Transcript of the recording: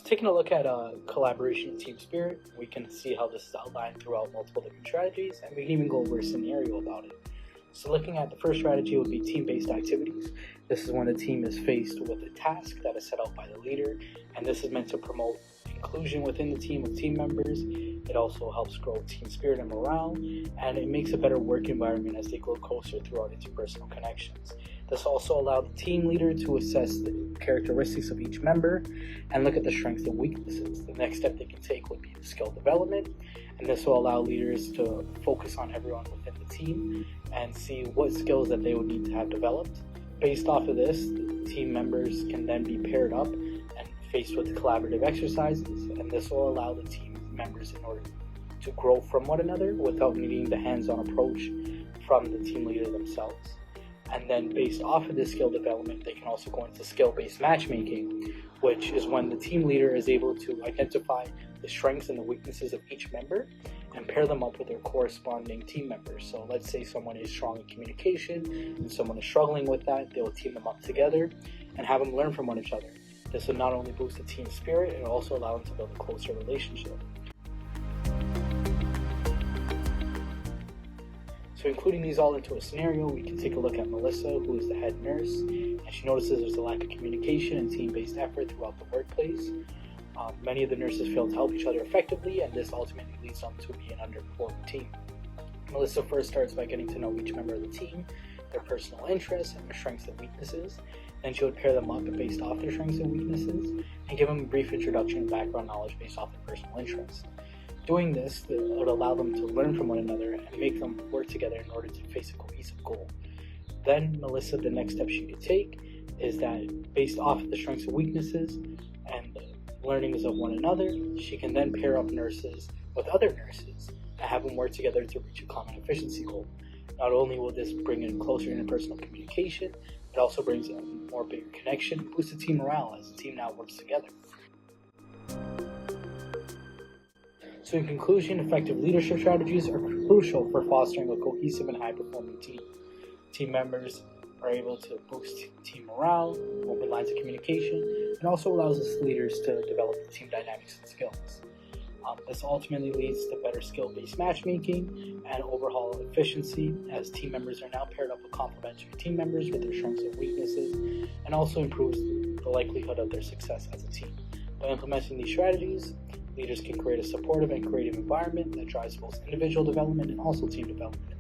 Taking a look at collaboration and team spirit, we can see how this is outlined throughout multiple different strategies, and we can even go over a scenario about it. So looking at the first strategy would be team-based activities. This is when the team is faced with a task that is set out by the leader, and this is meant to promote inclusion within the team of team members. It also helps grow team spirit and morale, and it makes a better work environment as they grow closer throughout interpersonal connections. This also allows the team leader to assess the characteristics of each member and look at the strengths and weaknesses. The next step they can take would be the skill development, and this will allow leaders to focus on everyone within the team and see what skills that they would need to have developed. Based off of this, the team members can then be paired up and faced with collaborative exercises, and this will allow the team members in order to grow from one another without needing the hands-on approach from the team leader themselves. And then based off of this skill development, they can also go into skill-based matchmaking, which is when the team leader is able to identify the strengths and the weaknesses of each member and pair them up with their corresponding team members. So let's say someone is strong in communication and someone is struggling with that, they will team them up together and have them learn from one another. This will not only boost the team spirit, it will also allow them to build a closer relationship. So including these all into a scenario, we can take a look at Melissa, who is the head nurse, and she notices there's a lack of communication and team-based effort throughout the workplace. Many of the nurses fail to help each other effectively, and this ultimately leads them to be an underperforming team. Melissa first starts by getting to know each member of the team, their personal interests, and their strengths and weaknesses. Then she would pair them up based off their strengths and weaknesses, and give them a brief introduction and background knowledge based off their personal interests. Doing this would allow them to learn from one another and make them work together in order to face a cohesive goal. Then Melissa, the next step she could take is that based off of the strengths and weaknesses and the learnings of one another, she can then pair up nurses with other nurses and have them work together to reach a common efficiency goal. Not only will this bring in closer interpersonal communication, it also brings a more bigger connection, boosts the team morale as the team now works together. So in conclusion, effective leadership strategies are crucial for fostering a cohesive and high-performing team. Team members are able to boost team morale, open lines of communication, and also allows us leaders to develop the team dynamics and skills. This ultimately leads to better skill-based matchmaking and overall efficiency, as team members are now paired up with complementary team members with their strengths and weaknesses, and also improves the likelihood of their success as a team. By implementing these strategies, leaders can create a supportive and creative environment that drives both individual development and also team development.